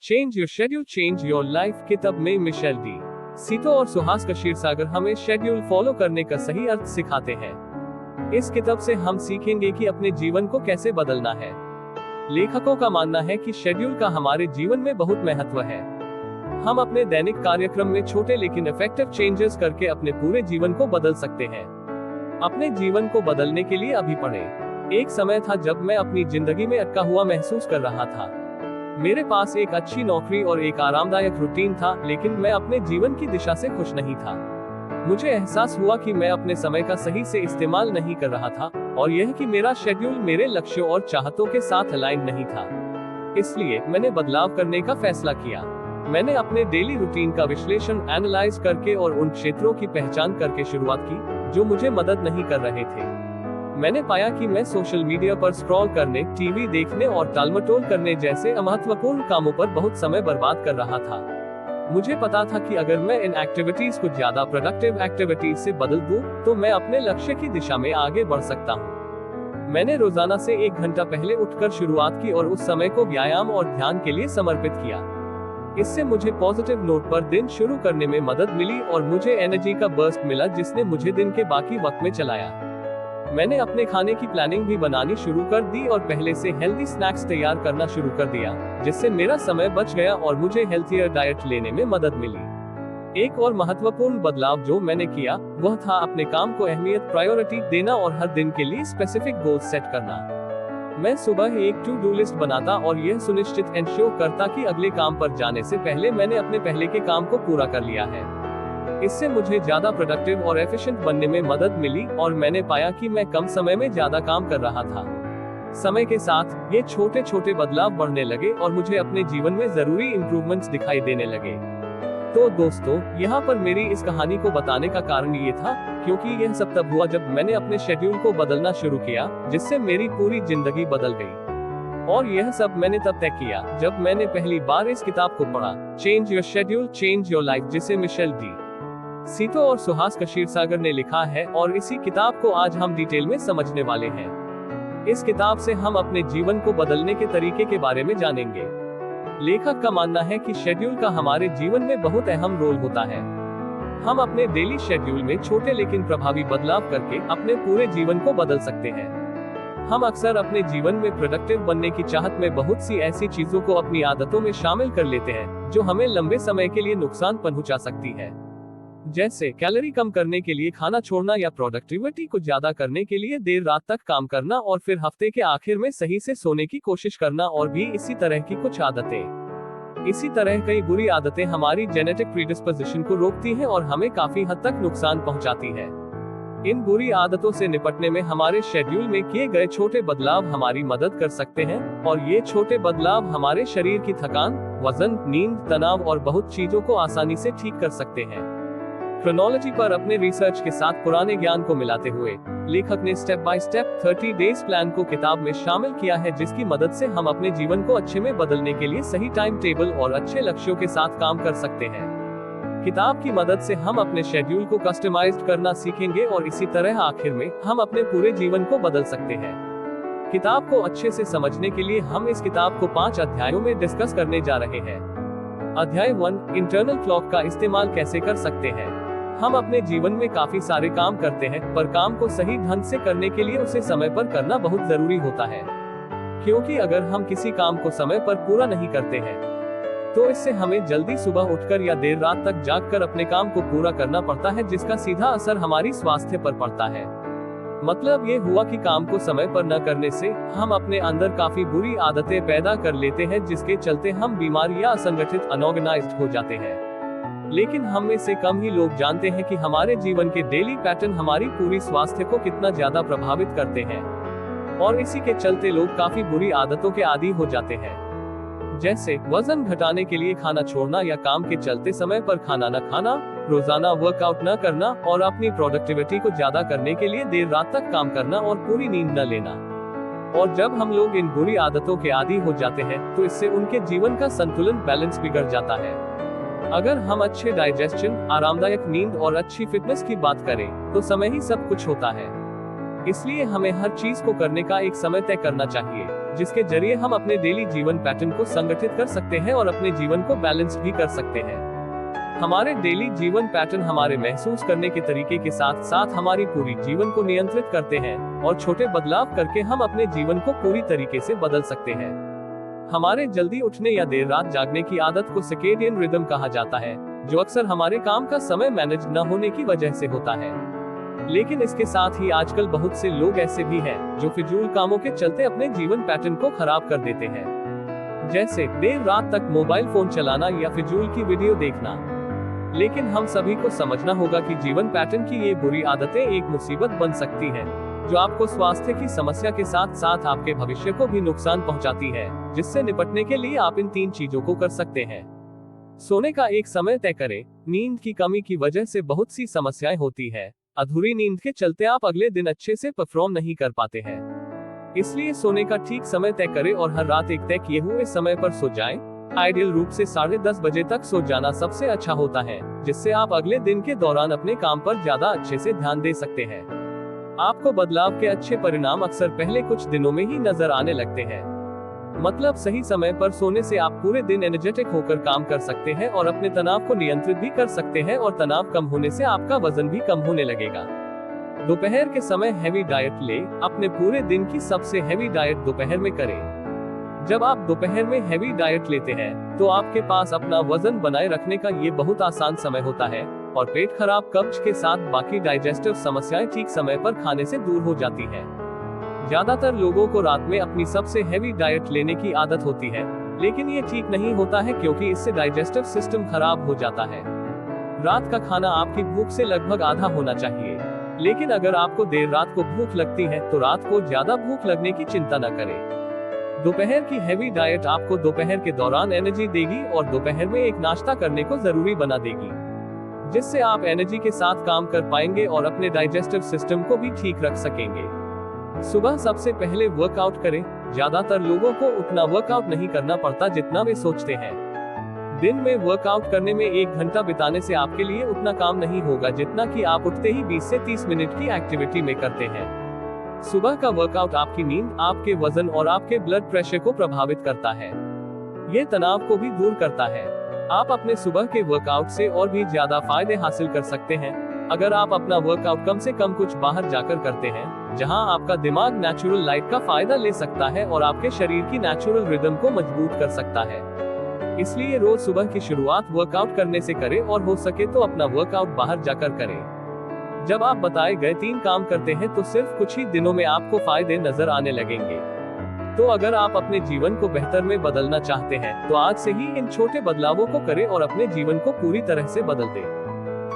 Change your schedule change your life किताब में Michel D सीतो और सुहास क्षीरसागर हमें शेड्यूल फॉलो करने का सही अर्थ सिखाते हैं। इस किताब से हम सीखेंगे कि अपने जीवन को कैसे बदलना है। लेखकों का मानना है कि शेड्यूल का हमारे जीवन में बहुत महत्व है। हम अपने दैनिक कार्यक्रम में छोटे लेकिन इफेक्टिव चेंजेस करके अपने पूरे जीवन को बदल सकते हैं। अपने जीवन को बदलने के लिए अभी पढ़ें। एक समय था जब मैं अपनी जिंदगी में अटका हुआ महसूस कर रहा था। मेरे पास एक अच्छी नौकरी और एक आरामदायक रूटीन था, लेकिन मैं अपने जीवन की दिशा से खुश नहीं था। मुझे एहसास हुआ कि मैं अपने समय का सही से इस्तेमाल नहीं कर रहा था, और यह कि मेरा शेड्यूल मेरे लक्ष्यों और चाहतों के साथ अलाइन नहीं था। इसलिए मैंने बदलाव करने का फैसला किया। मैंने अपने डेली रूटीन का विश्लेषण एनालाइज करके और उन क्षेत्रों की पहचान करके शुरुआत की जो मुझे मदद नहीं कर रहे थे। मैंने पाया कि मैं सोशल मीडिया पर स्क्रॉल करने, टीवी देखने और टालमटोल करने जैसे अमहत्वपूर्ण कामों पर बहुत समय बर्बाद कर रहा था। मुझे पता था कि अगर मैं इन एक्टिविटीज को ज्यादा प्रोडक्टिव एक्टिविटीज से बदल दूं, तो मैं अपने लक्ष्य की दिशा में आगे बढ़ सकता हूं। मैंने रोजाना से 1 घंटा पहले उठकर शुरुआत की और उस समय को व्यायाम और ध्यान के लिए समर्पित किया। इससे मुझे पॉजिटिव नोट पर दिन शुरू करने में मदद मिली और मुझे एनर्जी का बर्स्ट मिला जिसने मुझे दिन के बाकी वक्त में चलाया। मैंने अपने खाने की प्लानिंग भी बनानी शुरू कर दी और पहले से हेल्दी स्नैक्स तैयार करना शुरू कर दिया, जिससे मेरा समय बच गया और मुझे हेल्थियर डाइट लेने में मदद मिली। एक और महत्वपूर्ण बदलाव जो मैंने किया वह था अपने काम को अहमियत प्रायोरिटी देना और हर दिन के लिए स्पेसिफिक गोल्स सेट करना। मैं सुबह एक टू डू लिस्ट बनाता और यह सुनिश्चित एंश्योर करता कि अगले काम पर जाने से पहले मैंने अपने पहले के काम को पूरा कर लिया है। इससे मुझे ज्यादा प्रोडक्टिव और एफिशिएंट बनने में मदद मिली और मैंने पाया कि मैं कम समय में ज्यादा काम कर रहा था। समय के साथ ये छोटे छोटे बदलाव बढ़ने लगे और मुझे अपने जीवन में जरूरी इंप्रूवमेंट्स दिखाई देने लगे। तो दोस्तों, यहाँ पर मेरी इस कहानी को बताने का कारण ये था क्योंकि यह सब तब हुआ जब मैंने अपने शेड्यूल को बदलना शुरू किया, जिससे मेरी पूरी जिंदगी बदल गई। और यह सब मैंने तब तय किया जब मैंने पहली बार इस किताब को पढ़ा, change your schedule change your life, जिसे मिशेल डी सीतो और सुहास क्षीरसागर ने लिखा है, और इसी किताब को आज हम डिटेल में समझने वाले हैं। इस किताब से हम अपने जीवन को बदलने के तरीके के बारे में जानेंगे। लेखक का मानना है कि शेड्यूल का हमारे जीवन में बहुत अहम रोल होता है। हम अपने डेली शेड्यूल में छोटे लेकिन प्रभावी बदलाव करके अपने पूरे जीवन को बदल सकते हैं। हम अक्सर अपने जीवन में प्रोडक्टिव बनने की चाहत में बहुत सी ऐसी चीजों को अपनी आदतों में शामिल कर लेते हैं जो हमें लंबे समय के लिए नुकसान पहुंचा सकती है, जैसे कैलोरी कम करने के लिए खाना छोड़ना या प्रोडक्टिविटी को ज्यादा करने के लिए देर रात तक काम करना और फिर हफ्ते के आखिर में सही से सोने की कोशिश करना, और भी इसी तरह की कुछ आदतें। इसी तरह कई बुरी आदतें हमारी जेनेटिक प्रीडिस्पोजिशन को रोकती हैं और हमें काफी हद तक नुकसान पहुंचाती है। इन बुरी आदतों से निपटने में हमारे शेड्यूल में किए गए छोटे बदलाव हमारी मदद कर सकते हैं, और ये छोटे बदलाव हमारे शरीर की थकान, वजन, नींद, तनाव और बहुत चीजों को आसानी से ठीक कर सकते हैं। क्रोनोलॉजी पर अपने रिसर्च के साथ पुराने ज्ञान को मिलाते हुए लेखक ने step by step 30 days plan को किताब में शामिल किया है, जिसकी मदद से हम अपने जीवन को अच्छे में बदलने के लिए सही टाइम टेबल और अच्छे लक्ष्यों के साथ काम कर सकते हैं। किताब की मदद से हम अपने शेड्यूल को कस्टमाइज्ड करना सीखेंगे और इसी तरह आखिर में हम अपने पूरे जीवन को बदल सकते हैं। किताब को अच्छे से समझने के लिए हम इस किताब को 5 अध्यायों में डिस्कस करने जा रहे हैं। अध्याय 1, इंटरनल क्लॉक का इस्तेमाल कैसे कर सकते हैं। हम अपने जीवन में काफी सारे काम करते हैं, पर काम को सही ढंग से करने के लिए उसे समय पर करना बहुत जरूरी होता है, क्योंकि अगर हम किसी काम को समय पर पूरा नहीं करते हैं तो इससे हमें जल्दी सुबह उठकर या देर रात तक जागकर अपने काम को पूरा करना पड़ता है, जिसका सीधा असर हमारी स्वास्थ्य पर पड़ता है। मतलब ये हुआ कि काम को समय पर न करने से हम अपने अंदर काफी बुरी आदतें पैदा कर लेते हैं, जिसके चलते हम बीमार या असंगठित अनऑर्गेनाइज्ड हो जाते हैं। लेकिन हम में से कम ही लोग जानते हैं कि हमारे जीवन के डेली पैटर्न हमारी पूरी स्वास्थ्य को कितना ज्यादा प्रभावित करते हैं, और इसी के चलते लोग काफी बुरी आदतों के आदी हो जाते हैं, जैसे वजन घटाने के लिए खाना छोड़ना या काम के चलते समय पर खाना न खाना, रोजाना वर्कआउट न करना और अपनी प्रोडक्टिविटी को ज्यादा करने के लिए देर रात तक काम करना और पूरी नींद न लेना। और जब हम लोग इन बुरी आदतों के आदी हो जाते हैं तो इससे उनके जीवन का संतुलन बैलेंस बिगड़ जाता है। अगर हम अच्छे डाइजेशन, आरामदायक नींद और अच्छी फिटनेस की बात करें तो समय ही सब कुछ होता है। इसलिए हमें हर चीज को करने का एक समय तय करना चाहिए। जिसके जरिए हम अपने डेली जीवन पैटर्न को संगठित कर सकते हैं और अपने जीवन को बैलेंस भी कर सकते हैं। हमारे डेली जीवन पैटर्न हमारे महसूस करने के तरीके के साथ साथ हमारी पूरी जीवन को नियंत्रित करते हैं, और छोटे बदलाव करके हम अपने जीवन को पूरी तरीके से बदल सकते हैं। हमारे जल्दी उठने या देर रात जागने की आदत को सर्केडियन रिदम कहा जाता है, जो अक्सर हमारे काम का समय मैनेज न होने की वजह से होता है। लेकिन इसके साथ ही आजकल बहुत से लोग ऐसे भी हैं जो फिजूल कामों के चलते अपने जीवन पैटर्न को खराब कर देते हैं, जैसे देर रात तक मोबाइल फोन चलाना या फिजूल की वीडियो देखना। लेकिन हम सभी को समझना होगा कि जीवन पैटर्न की ये बुरी आदतें एक मुसीबत बन सकती हैं, जो आपको स्वास्थ्य की समस्या के साथ साथ आपके भविष्य को भी नुकसान पहुंचाती है, जिससे निपटने के लिए आप इन 3 चीजों को कर सकते हैं। सोने का एक समय तय करें। नींद की कमी की वजह से बहुत सी समस्याएं होती है। अधूरी नींद के चलते आप अगले दिन अच्छे से परफॉर्म नहीं कर पाते हैं। इसलिए सोने का ठीक समय तय करें और हर रात एक तय किए हुए समय पर सो जाएं। आइडियल रूप से 10:30 बजे तक सो जाना सबसे अच्छा होता है, जिससे आप अगले दिन के दौरान अपने काम पर ज्यादा अच्छे से ध्यान दे सकते हैं। आपको बदलाव के अच्छे परिणाम अक्सर पहले कुछ दिनों में ही नजर आने लगते हैं। मतलब सही समय पर सोने से आप पूरे दिन एनर्जेटिक होकर काम कर सकते हैं और अपने तनाव को नियंत्रित भी कर सकते हैं, और तनाव कम होने से आपका वजन भी कम होने लगेगा। दोपहर के समय हैवी डाइट ले। अपने पूरे दिन की सबसे हैवी डाइट दोपहर में करें। जब आप दोपहर में हैवी डाइट लेते हैं, तो आपके पास अपना वजन बनाए रखने का ये बहुत आसान समय होता है, और पेट खराब, कब्ज के साथ बाकी डाइजेस्टिव समस्याएं ठीक समय पर खाने से दूर हो जाती हैं। ज्यादातर लोगों को रात में अपनी सबसे हैवी डाइट लेने की आदत होती है, लेकिन ये ठीक नहीं होता है क्योंकि इससे डाइजेस्टिव सिस्टम खराब हो जाता है। रात का खाना आपकी भूख से लगभग आधा होना चाहिए, लेकिन अगर आपको देर रात को भूख लगती है तो रात को ज्यादा भूख लगने की चिंता न करें। दोपहर की हैवी डाइट आपको दोपहर के दौरान एनर्जी देगी और दोपहर में एक नाश्ता करने को जरूरी बना देगी, जिससे आप एनर्जी के साथ काम कर पाएंगे और अपने डाइजेस्टिव सिस्टम को भी ठीक रख सकेंगे। सुबह सबसे पहले वर्कआउट करें। ज्यादातर लोगों को उतना वर्कआउट नहीं करना पड़ता जितना वे सोचते हैं। दिन में वर्कआउट करने में 1 घंटा बिताने से आपके लिए उतना काम नहीं होगा जितना कि आप उठते ही 20 से 30 मिनट की एक्टिविटी में करते हैं। सुबह का वर्कआउट आपकी नींद, आपके वजन और आपके ब्लड प्रेशर को प्रभावित करता है। ये तनाव को भी दूर करता है। आप अपने सुबह के वर्कआउट से और भी ज्यादा फायदे हासिल कर सकते हैं अगर आप अपना वर्कआउट कम से कम कुछ बाहर जाकर करते हैं, जहां आपका दिमाग नेचुरल लाइट का फायदा ले सकता है और आपके शरीर की नेचुरल रिदम को मजबूत कर सकता है। इसलिए रोज सुबह की शुरुआत वर्कआउट करने से करें और हो सके तो अपना वर्कआउट बाहर जाकर करें। जब आप बताए गए 3 काम करते हैं तो सिर्फ कुछ ही दिनों में आपको फायदे नजर आने लगेंगे। तो अगर आप अपने जीवन को बेहतर में बदलना चाहते हैं तो आज से ही इन छोटे बदलावों को करें और अपने जीवन को पूरी तरह से बदल दें।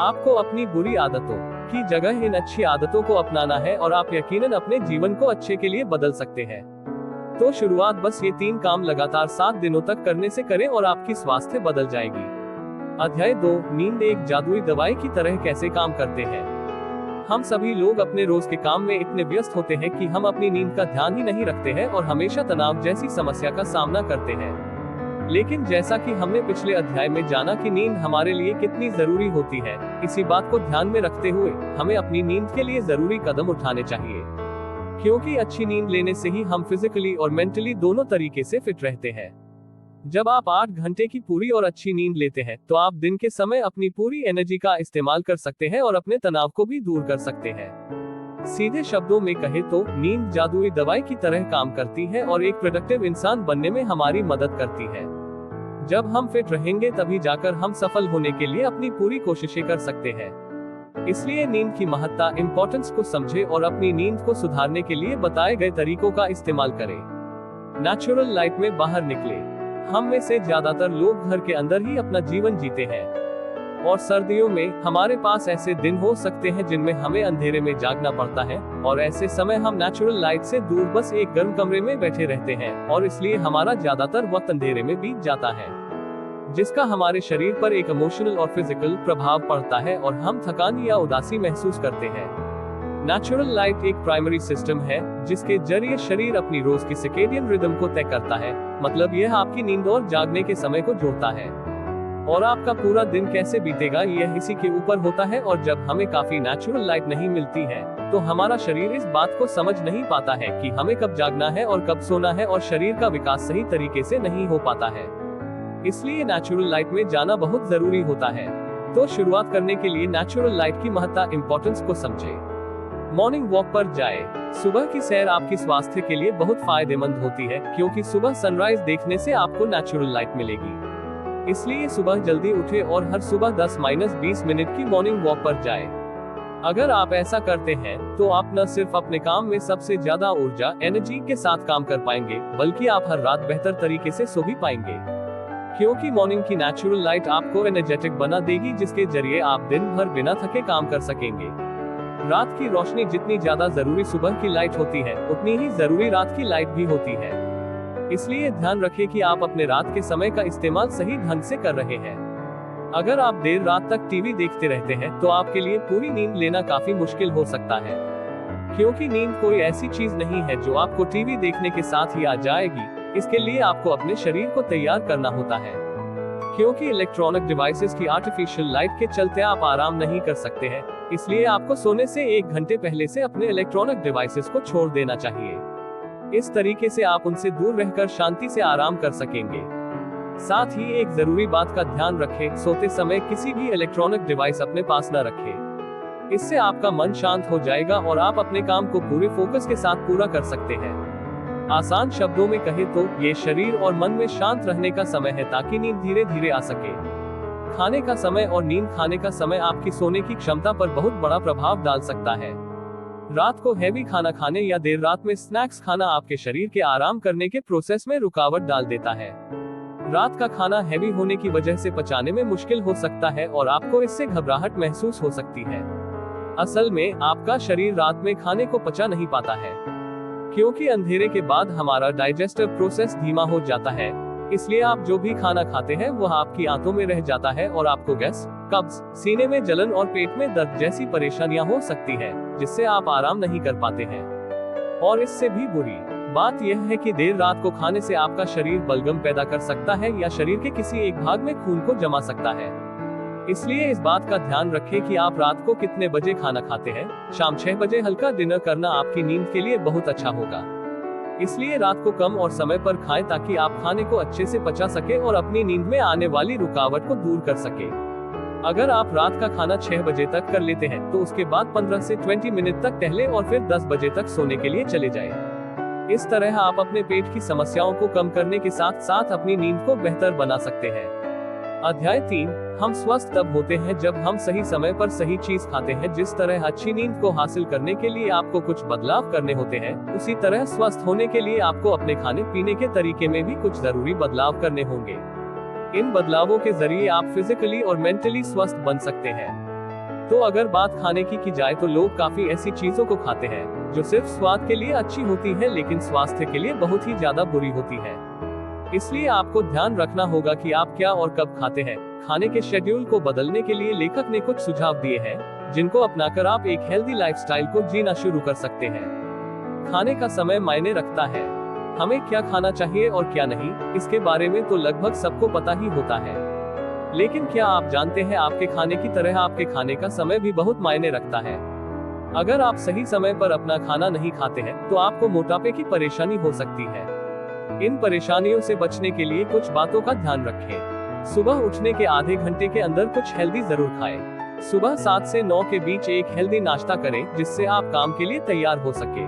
आपको अपनी बुरी आदतों की जगह इन अच्छी आदतों को अपनाना है और आप यकीनन अपने जीवन को अच्छे के लिए बदल सकते हैं। तो शुरुआत बस ये 3 काम लगातार 7 दिनों तक करने से करें और आपकी स्वास्थ्य बदल जाएगी। अध्याय 2, नींद एक जादुई दवाई की तरह कैसे काम करते हैं। हम सभी लोग अपने रोज के काम में इतने व्यस्त होते हैं कि हम अपनी नींद का ध्यान ही नहीं रखते हैं और हमेशा तनाव जैसी समस्या का सामना करते हैं। लेकिन जैसा कि हमने पिछले अध्याय में जाना कि नींद हमारे लिए कितनी जरूरी होती है, इसी बात को ध्यान में रखते हुए हमें अपनी नींद के लिए जरूरी कदम उठाने चाहिए, क्योंकि अच्छी नींद लेने से ही हम फिजिकली और मेंटली दोनों तरीके से फिट रहते हैं। जब आप 8 घंटे की पूरी और अच्छी नींद लेते हैं तो आप दिन के समय अपनी पूरी एनर्जी का इस्तेमाल कर सकते हैं और अपने तनाव को भी दूर कर सकते हैं। सीधे शब्दों में कहे तो नींद जादुई दवाई की तरह काम करती है और एक प्रोडक्टिव इंसान बनने में हमारी मदद करती है। जब हम फिट रहेंगे तभी जाकर हम सफल होने के लिए अपनी पूरी कोशिशें कर सकते हैं। इसलिए नींद की महत्ता, इंपॉर्टेंस को समझें और अपनी नींद को सुधारने के लिए बताए गए तरीकों का इस्तेमाल करें। नेचुरल लाइट में बाहर निकले। हम में से ज्यादातर लोग घर के अंदर ही अपना जीवन जीते हैं और सर्दियों में हमारे पास ऐसे दिन हो सकते हैं जिनमें हमें अंधेरे में जागना पड़ता है और ऐसे समय हम नेचुरल लाइट से दूर बस एक गर्म कमरे में बैठे रहते हैं और इसलिए हमारा ज्यादातर वक्त अंधेरे में बीत जाता है, जिसका हमारे शरीर पर एक इमोशनल और फिजिकल प्रभाव पड़ता है और हम थकान या उदासी महसूस करते हैं। नेचुरल लाइट एक प्राइमरी सिस्टम है जिसके जरिए शरीर अपनी रोज की सर्केडियन रिदम को तय करता है। मतलब यह आपकी नींद और जागने के समय को जोड़ता है और आपका पूरा दिन कैसे बीतेगा यह इसी के ऊपर होता है। और जब हमें काफी नेचुरल लाइट नहीं मिलती है तो हमारा शरीर इस बात को समझ नहीं पाता है कि हमें कब जागना है और कब सोना है, और शरीर का विकास सही तरीके से नहीं हो पाता है। इसलिए नेचुरल लाइट में जाना बहुत जरूरी होता है। तो शुरुआत करने के लिए नेचुरल लाइट की महत्ता इंपॉर्टेंस को समझें। मॉर्निंग वॉक पर जाएं। सुबह की सैर आपकी स्वास्थ्य के लिए बहुत फायदेमंद होती है, क्योंकि सुबह सनराइज देखने से आपको नेचुरल लाइट मिलेगी। इसलिए सुबह जल्दी उठे और हर सुबह 10-20 मिनट की मॉर्निंग वॉक पर जाएं। अगर आप ऐसा करते हैं तो आप न सिर्फ अपने काम में सबसे ज्यादा ऊर्जा एनर्जी के साथ काम कर पाएंगे, बल्कि आप हर रात बेहतर तरीके से सो भी पाएंगे, क्योंकि मॉर्निंग की नेचुरल लाइट आपको एनर्जेटिक बना देगी, जिसके जरिए आप दिन भर बिना थके काम कर सकेंगे। रात की रोशनी जितनी ज्यादा जरूरी सुबह की लाइट होती है, उतनी ही जरूरी रात की लाइट भी होती है। इसलिए ध्यान रखें कि आप अपने रात के समय का इस्तेमाल सही ढंग से कर रहे हैं। अगर आप देर रात तक टीवी देखते रहते हैं तो आपके लिए पूरी नींद लेना काफी मुश्किल हो सकता है, क्योंकि नींद कोई ऐसी चीज नहीं है जो आपको टीवी देखने के साथ ही आ जाएगी। इसके लिए आपको अपने शरीर को तैयार करना होता है, क्योंकि इलेक्ट्रॉनिक डिवाइसेस की आर्टिफिशियल लाइट के चलते आप आराम नहीं कर सकते हैं। इसलिए आपको सोने से 1 घंटे पहले से अपने इलेक्ट्रॉनिक डिवाइसेस को छोड़ देना चाहिए। इस तरीके से आप उनसे दूर रहकर शांति से आराम कर सकेंगे। साथ ही एक जरूरी बात का ध्यान रखें, सोते समय किसी भी इलेक्ट्रॉनिक डिवाइस अपने पास न रखें। इससे आपका मन शांत हो जाएगा और आप अपने काम को पूरे फोकस के साथ पूरा कर सकते हैं। आसान शब्दों में कहें तो ये शरीर और मन में शांत रहने का समय है, ताकि नींद धीरे धीरे आ सके। खाने का समय और नींद खाने का समय आपकी सोने की क्षमता पर बहुत बड़ा प्रभाव डाल सकता है। रात को हैवी खाना खाने या देर रात में स्नैक्स खाना आपके शरीर के आराम करने के प्रोसेस में रुकावट डाल देता है। रात का खाना हैवी होने की वजह से पचाने में मुश्किल हो सकता है और आपको इससे घबराहट महसूस हो सकती है। असल में आपका शरीर रात में खाने को पचा नहीं पाता है, क्योंकि अंधेरे के बाद हमारा डाइजेस्टिव प्रोसेस धीमा हो जाता है। इसलिए आप जो भी खाना खाते हैं वह आपकी आंतों में रह जाता है और आपको गैस, कब्ज, सीने में जलन और पेट में दर्द जैसी परेशानियां हो सकती है, जिससे आप आराम नहीं कर पाते हैं। और इससे भी बुरी बात यह है कि देर रात को खाने से आपका शरीर बलगम पैदा कर सकता है या शरीर के किसी एक भाग में खून को जमा सकता है। इसलिए इस बात का ध्यान रखें कि आप रात को कितने बजे खाना खाते हैं। शाम 6 बजे हल्का डिनर करना आपकी नींद के लिए बहुत अच्छा होगा। इसलिए रात को कम और समय पर खाएं, ताकि आप खाने को अच्छे से पचा सके और अपनी नींद में आने वाली रुकावट को दूर कर सके। अगर आप रात का खाना 6 बजे तक कर लेते हैं तो उसके बाद 15 से 20 मिनट तक टहले और फिर 10 बजे तक सोने के लिए चले जाएं। इस तरह आप अपने पेट की समस्याओं को कम करने के साथ साथ अपनी नींद को बेहतर बना सकते हैं। अध्याय 3, हम स्वस्थ तब होते हैं जब हम सही समय पर सही चीज खाते हैं। जिस तरह अच्छी नींद को हासिल करने के लिए आपको कुछ बदलाव करने होते हैं, उसी तरह स्वस्थ होने के लिए आपको अपने खाने पीने के तरीके में भी कुछ जरूरी बदलाव करने होंगे। इन बदलावों के जरिए आप फिजिकली और मेंटली स्वस्थ बन सकते हैं। तो अगर बात खाने की जाए तो लोग काफी ऐसी चीजों को खाते हैं जो सिर्फ स्वाद के लिए अच्छी होती है, लेकिन स्वास्थ्य के लिए बहुत ही ज्यादा बुरी होती है। इसलिए आपको ध्यान रखना होगा कि आप क्या और कब खाते हैं। खाने के शेड्यूल को बदलने के लिए लेखक ने कुछ सुझाव दिए हैं, जिनको अपनाकर आप एक हेल्दी लाइफस्टाइल को जीना शुरू कर सकते हैं। खाने का समय मायने रखता है। हमें क्या खाना चाहिए और क्या नहीं, इसके बारे में तो लगभग सबको पता ही होता है। लेकिन क्या आप जानते हैं, आपके खाने की तरह आपके खाने का समय भी बहुत मायने रखता है। अगर आप सही समय पर अपना खाना नहीं खाते हैं तो आपको मोटापे की परेशानी हो सकती है। इन परेशानियों से बचने के लिए कुछ बातों का ध्यान रखें। सुबह उठने के आधे घंटे के अंदर कुछ हेल्दी जरूर खाएं। सुबह 7 से 9 के बीच एक हेल्दी नाश्ता करें, जिससे आप काम के लिए तैयार हो सके।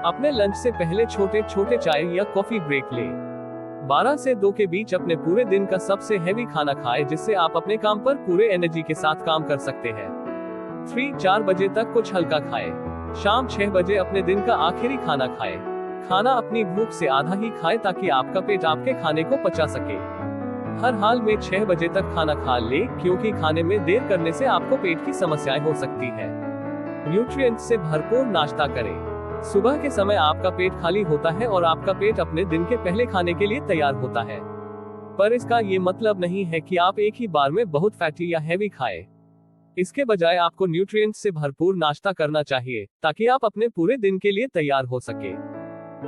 अपने लंच से पहले छोटे छोटे चाय या कॉफी ब्रेक लें। 12 से 2 के बीच अपने पूरे दिन का सबसे हैवी खाना खाएं, जिससे आप अपने काम पर पूरे एनर्जी के साथ काम कर सकते हैं। 3-4 बजे तक कुछ हल्का खाएं। शाम 6 बजे अपने दिन का आखिरी खाना खाएं। खाना अपनी भूख से आधा ही खाएं, ताकि आपका पेट आपके खाने को पचा सके। हर हाल में 6 बजे तक खाना खा ले, क्योंकि खाने में देर करने से आपको पेट की समस्याएं हो सकती है। न्यूट्रिएंट्स से भरपूर नाश्ता करें। सुबह के समय आपका पेट खाली होता है और आपका पेट अपने दिन के पहले खाने के लिए तैयार होता है। पर इसका ये मतलब नहीं है कि आप एक ही बार में बहुत फैटी या हैवी खाएं। इसके बजाय आपको न्यूट्रिएंट्स से भरपूर नाश्ता करना चाहिए, ताकि आप अपने पूरे दिन के लिए तैयार हो सके।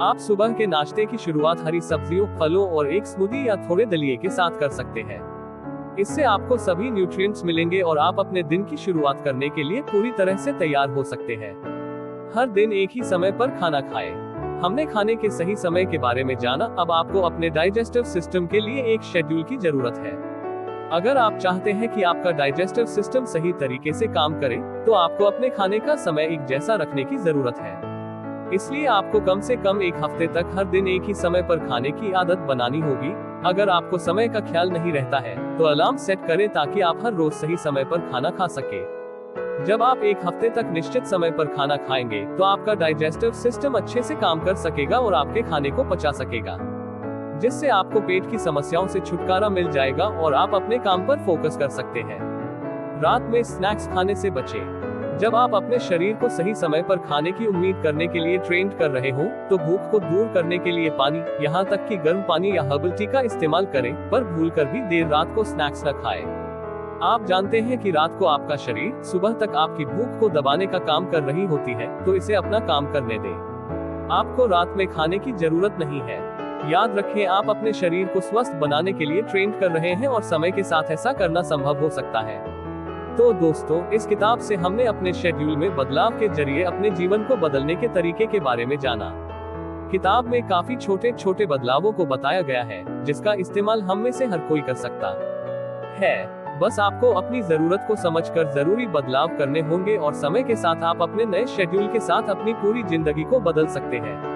आप सुबह के नाश्ते की शुरुआत हरी सब्जियों, फलों और एक स्मूदी या थोड़े दलिए के साथ कर सकते हैं। इससे आपको सभी न्यूट्रिएंट्स मिलेंगे और आप अपने दिन की शुरुआत करने के लिए पूरी तरह से तैयार हो सकते हैं। हर दिन एक ही समय पर खाना खाएं। हमने खाने के सही समय के बारे में जाना, अब आपको अपने डाइजेस्टिव सिस्टम के लिए एक शेड्यूल की जरूरत है। अगर आप चाहते हैं कि आपका डाइजेस्टिव सिस्टम सही तरीके से काम करे, तो आपको अपने खाने का समय एक जैसा रखने की जरूरत है। इसलिए आपको कम से कम एक हफ्ते तक हर दिन एक ही समय पर खाने की आदत बनानी होगी। अगर आपको समय का ख्याल नहीं रहता है, तो अलार्म सेट करें ताकि आप हर रोज सही समय पर खाना खा सके। जब आप एक हफ्ते तक निश्चित समय पर खाना खाएंगे, तो आपका डाइजेस्टिव सिस्टम अच्छे से काम कर सकेगा और आपके खाने को पचा सकेगा, जिससे आपको पेट की समस्याओं से छुटकारा मिल जाएगा और आप अपने काम पर फोकस कर सकते हैं। रात में स्नैक्स खाने से बचें। जब आप अपने शरीर को सही समय पर खाने की उम्मीद करने के लिए ट्रेन कर रहे हो, तो भूख को दूर करने के लिए पानी, यहाँ तक कि गर्म पानी या हर्बल टी का इस्तेमाल करें, पर भूलकर भी देर रात को स्नैक्स न खाएं। आप जानते हैं कि रात को आपका शरीर सुबह तक आपकी भूख को दबाने का काम कर रही होती है, तो इसे अपना काम करने दें। आपको रात में खाने की जरूरत नहीं है। याद रखें, आप अपने शरीर को स्वस्थ बनाने के लिए ट्रेन कर रहे हैं और समय के साथ ऐसा करना संभव हो सकता है। तो दोस्तों, इस किताब से हमने अपने शेड्यूल में बदलाव के जरिए अपने जीवन को बदलने के तरीके के बारे में जाना। किताब में काफी छोटे छोटे बदलावों को बताया गया है, जिसका इस्तेमाल हम में से हर कोई कर सकता है। बस आपको अपनी जरूरत को समझकर जरूरी बदलाव करने होंगे और समय के साथ आप अपने नए शेड्यूल के साथ अपनी पूरी जिंदगी को बदल सकते हैं।